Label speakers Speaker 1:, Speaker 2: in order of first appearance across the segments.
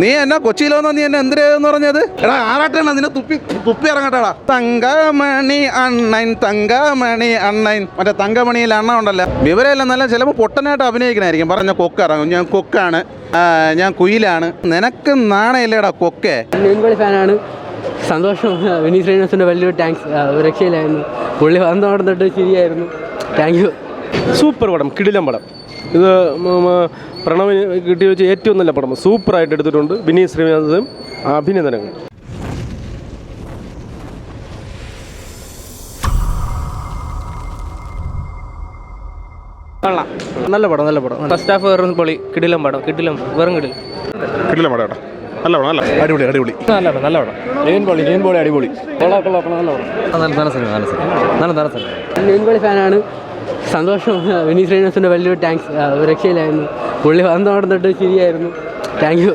Speaker 1: നീ എന്നാ കൊച്ചിയിലോന്നോ നീ എന്നെ എന്തിനാന്ന് പറഞ്ഞത്? എടാ ആറാട്ടെണ്ണ നിന്നെ തുപ്പി ഇറങ്ങട്ടാടാ. തങ്കമണി അണ്ണൻ തങ്കമണി അണ്ണൻ, മറ്റേ തങ്കമണിയിൽ അണ്ണ ഉണ്ടല്ലോ, വിവരമെല്ലാം നല്ല ചിലപ്പോൾ പൊട്ടനായിട്ട് അഭിനയിക്കണായിരിക്കും. പറഞ്ഞ കൊക്ക് ഇറങ്ങും, ഞാൻ കൊക്കാണ്, ഞാൻ കുയിലാണ്. നിനക്ക് നാണയില്ലേടാ കൊക്കെ.
Speaker 2: ഫാനാണ്. സന്തോഷം. വിനീത് ശ്രീനിവാസൻ്റെ വലിയൊരു താങ്ക്സ്. രക്ഷയിലായിരുന്നു. പുള്ളി വന്നോടന്നിട്ട് ശരിയായിരുന്നു. Thank you.
Speaker 3: സൂപ്പർ പടം, കിടിലം പടം. ഇത് പ്രണവിന് കിട്ടി വെച്ച് ഏറ്റവും നല്ല പടം. സൂപ്പറായിട്ട് എടുത്തിട്ടുണ്ട്. വിനീത് ശ്രീനിവാസൻ അഭിനന്ദനങ്ങൾ.
Speaker 2: നല്ല പടം, നല്ല പടം. ഫസ്റ്റ് ഹാഫ് വെറും പൊളി. കിടിലം പടം, കിടിലം, വെറും കിടിലം.
Speaker 4: കിടിലം പടം കേട്ടോ. നല്ല പടം, നല്ല അടിപൊളി അടിപൊളി.
Speaker 2: നല്ല പടം, നല്ല പടം. നെയിൻ ബോളി അടിപൊളി. നല്ല സിനിമ, നല്ല സിനിമ. നെയിൻ ബോളി ഫാനാണ്. സന്തോഷം. വിനീത് ശ്രീനിവാസൻ്റെ വലിയൊരു താങ്ക്സ്. രക്ഷയിലായിരുന്നു. പുള്ളി വന്നോടന്നിട്ട് ശരിയായിരുന്നു. Thank you.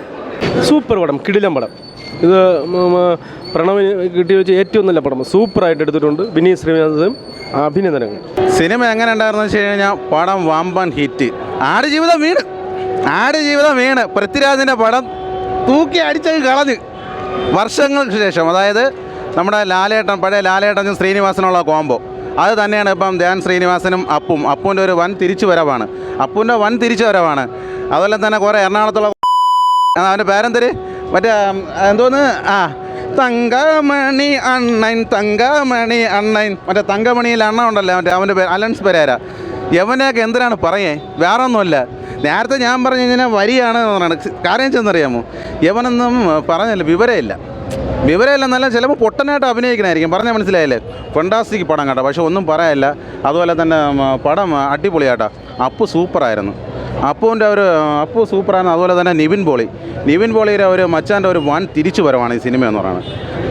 Speaker 3: സൂപ്പർ പടം, കിടിലം പടം. ഇത് പ്രണവിന് കിട്ടി വെച്ച് ഏറ്റവും നല്ല പടം. സൂപ്പറായിട്ട് എടുത്തിട്ടുണ്ട്. വിനീത് ശ്രീനിവാസൻ അഭിനന്ദനങ്ങൾ.
Speaker 1: സിനിമ എങ്ങനെ ഉണ്ടായിരുന്നു വെച്ച് കഴിഞ്ഞാൽ പടം വമ്പൻ ഹിറ്റ്. ആടുജീവിതം വീണ് പൃഥ്വിരാജിൻ്റെ പടം തൂക്കി അടിച്ചങ്ങ് കളഞ്ഞ്. വർഷങ്ങൾക്ക് ശേഷം, അതായത് നമ്മുടെ ലാലേട്ടൻ, പഴയ ലാലേട്ടനും ശ്രീനിവാസനുള്ള കോംബോ അത് തന്നെയാണ് ഇപ്പം ധ്യാൻ ശ്രീനിവാസനും അപ്പുവിൻ്റെ ഒരു വൻ തിരിച്ചു വരവാണ്. അതുപോലെ തന്നെ കുറേ എറണാകുളത്തുള്ള അവൻ്റെ പേരെന്തര്, മറ്റേ എന്തോന്ന്, തങ്കമണി അണ്ണൻ, മറ്റേ തങ്കമണിയിൽ അണ്ണ ഉണ്ടല്ലോ, മറ്റേ അവൻ്റെ പേര് അലൻസ് പെരേര. യവനെയൊക്കെ എന്തിനാണ് പറയേ? വേറെ ഒന്നുമല്ല, നേരത്തെ ഞാൻ പറഞ്ഞു കഴിഞ്ഞാൽ വരിയാണ് എന്ന് പറയുന്നത്. കാര്യം ചെന്നറിയാമോ, യവനൊന്നും പറഞ്ഞില്ല, വിവരമെല്ലാം നല്ല ചിലപ്പോൾ പൊട്ടനായിട്ട് അഭിനയിക്കണായിരിക്കും. പറഞ്ഞാൽ മനസ്സിലായില്ലേ? ഫണ്ടാസ്റ്റിക് പടം കേട്ടോ, പക്ഷെ ഒന്നും പറയാനില്ല. അതുപോലെ തന്നെ പടം അടിപൊളിയാട്ടോ. അപ്പു സൂപ്പറായിരുന്നു. അപ്പു സൂപ്പറായിരുന്നു. അതുപോലെ തന്നെ നിവിൻ പോളിയുടെ ഒരു മച്ചാൻ്റെ ഒരു വൻ തിരിച്ചു വരവാണ് ഈ സിനിമ എന്ന് പറയുന്നത്.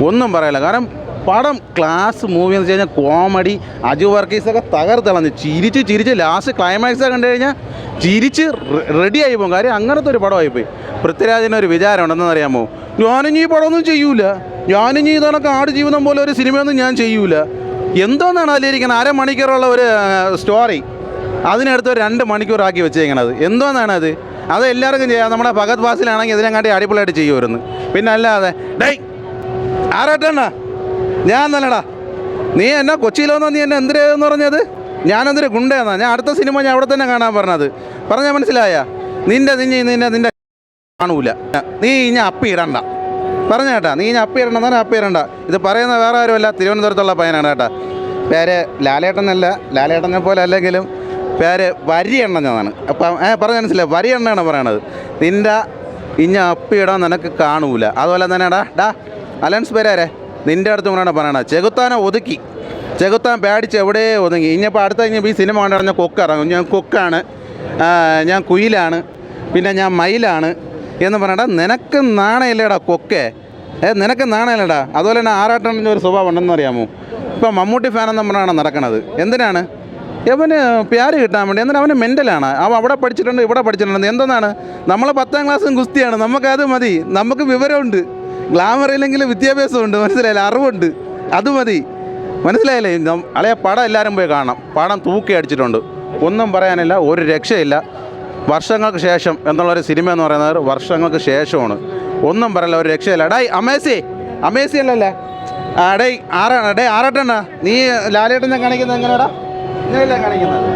Speaker 1: ഒന്നും പറയില്ല. കാരണം പടം ക്ലാസ് മൂവി എന്ന് വെച്ച് കഴിഞ്ഞാൽ കോമഡി, അജു വർഗീസൊക്കെ തകർത്തിളഞ്ഞ് ചിരിച്ച് ലാസ്റ്റ് ക്ലൈമാക്സ് കണ്ടു കഴിഞ്ഞാൽ ചിരിച്ച് റെഡിയായി പോകും. കാര്യം അങ്ങനത്തെ ഒരു പടമായിപ്പോയി. പൃഥ്വിരാജിനൊരു വിചാരം ഉണ്ടെന്നറിയാമോ, ഞാനും ഈ പടമൊന്നും ചെയ്യൂല, ഞാനും ഈ ഇതൊക്കെ ആടുജീവിതം പോലെ ഒരു സിനിമയൊന്നും ഞാൻ ചെയ്യൂല. എന്തോന്നാണ് അതിലിരിക്കുന്നത്? അരമണിക്കൂറുള്ള ഒരു സ്റ്റോറി അതിനടുത്ത് ഒരു 2 മണിക്കൂറാക്കി വെച്ചേക്കണത്. എന്തോന്നാണ് അത് എല്ലാവർക്കും ചെയ്യാം. നമ്മുടെ ഭഗത് ഫാസിലാണെങ്കിൽ ഇതിനെക്കാട്ടി അടിപൊളിയായിട്ട് ചെയ്യുമായിരുന്നു. പിന്നെ അല്ലാതെ ഡേയ് ആറാട്ടെണ്ണ ഞാൻ നല്ലടാ, നീ എന്നാ കൊച്ചിയിലോന്നോ നീ എന്നെ എന്തിനാന്ന് പറഞ്ഞത്? ഞാനെന്തൊരു ഗുണ്ടയെന്നാ? ഞാൻ അടുത്ത സിനിമ ഞാൻ അവിടെ തന്നെ കാണാൻ പറഞ്ഞാൽ മനസ്സിലായ? നിന്റെ കാണൂല. നീ ഞാൻ അപ്പിയിടണ്ട പറഞ്ഞേട്ടാ. നീ ഞാൻ അപ്പിയിടണ്ട. ഇത് പറയുന്ന വേറെ ആരുമല്ല, തിരുവനന്തപുരത്തുള്ള പയ്യനാണ് കേട്ടാ. പേര് ലാലേട്ടനെ പോലെ അല്ലെങ്കിലും പേര് വരിയെണ്ണനാണ്. അപ്പം പറഞ്ഞ മനസ്സിലായി, വരിയെണ്ണയാണ് പറയണത്. നിൻ്റെ അപ്പിയിടാൻ നിനക്ക് കാണൂല. അതുപോലെ തന്നെ അലൻസ് പെരേരെ നിൻ്റെ അടുത്ത് കൊണ്ടാണ് പറയണത്. ചെകുത്താൻ പേടിച്ച് എവിടെ ഒതുങ്ങി. ഇനിയിപ്പോൾ അടുത്ത ഈ സിനിമ കണ്ടു കൊക്ക് ഇറങ്ങും, ഞാൻ കൊക്കാണ്, ഞാൻ കുയിലാണ്, പിന്നെ ഞാൻ മയിലാണ് എന്ന് പറയണ്ട. നിനക്ക് നാണയില്ലേടാ കൊക്കെ? നിനക്ക് നാണയില്ലടാ. അതുപോലെ തന്നെ ആറാട്ടൻ്റെ ഒരു സ്വഭാവം ഉണ്ടെന്ന് അറിയാമോ? ഇപ്പം മമ്മൂട്ടി ഫാനെന്ന് പറഞ്ഞാണ് നടക്കണത്. എന്തിനാണ്? അവന് പ്യാര് കിട്ടാൻ വേണ്ടി. എന്നാൽ അവന് മെൻ്റലാണ്. അവൻ അവിടെ പഠിച്ചിട്ടുണ്ട്, ഇവിടെ പഠിച്ചിട്ടുണ്ട്. എന്തെന്നാണ്? നമ്മൾ 10ാം ക്ലാസ്സും ഗുസ്തിയാണ്. നമുക്കത് മതി. നമുക്ക് വിവരമുണ്ട്, ഗ്ലാമർ ഇല്ലെങ്കിലും വിദ്യാഭ്യാസമുണ്ട്, മനസ്സിലായില്ലേ? അറിവുണ്ട്, അത് മതി, മനസ്സിലായില്ലേ? അളയ പടം എല്ലാവരും പോയി കാണണം. പടം തൂക്കി അടിച്ചിട്ടുണ്ട്. ഒന്നും പറയാനില്ല, ഒരു രക്ഷയില്ല. വർഷങ്ങൾക്ക് ശേഷം എന്നുള്ളൊരു സിനിമ എന്ന് പറയുന്നത് വർഷങ്ങൾക്ക് ശേഷമാണ്. ഒന്നും പറയില്ല, ഒരു രക്ഷയില്ല. അമേസി അല്ലല്ലേ? ആറാട്ടെണ്ണ നീ ലാലേട്ടനെ കാണിക്കുന്നത് എങ്ങനെയാടാ? ഇങ്ങനെയല്ല കാണിക്കുന്നത്.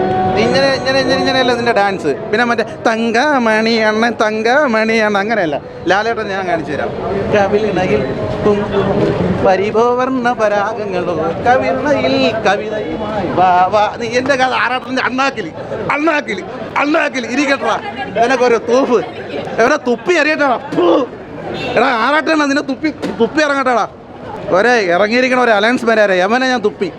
Speaker 1: ഇങ്ങനെയല്ല നിൻ്റെ ഡാൻസ്. പിന്നെ മറ്റേ തങ്കമണി അണ്ണൻ അങ്ങനെയല്ല. ലാലേട്ടൻ ഞാൻ കാണിച്ചു തരാം. കവിളിണയിൽ പരിഭവർണ്ണ പരാഗങ്ങളോ കവിളിണയിൽ കവിതയുമായി വാ. നീ എൻ്റെ കഥ ആറാട്ടൻ്റെ അണ്ണാക്കിൽ ഇരിക്കട്ടാ. നിനക്കൊരു തൂപ്പ് എവനെ തുപ്പി അറിയട്ടാ. എടാ ആറാട്ടെണ്ണ നിന്നെ തുപ്പി ഇറങ്ങട്ടാടാ. ഇറങ്ങിയിരിക്കണ ഒരു അലയൻസ് പെരേര യവനെ ഞാൻ തുപ്പി.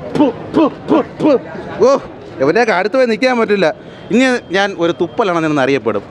Speaker 1: ഇവൻ്റെയൊക്കെ അടുത്ത് പോയി നിൽക്കാൻ പറ്റില്ല. ഇനി ഞാൻ ഒരു തുപ്പലാണെന്ന് അറിയപ്പെടും.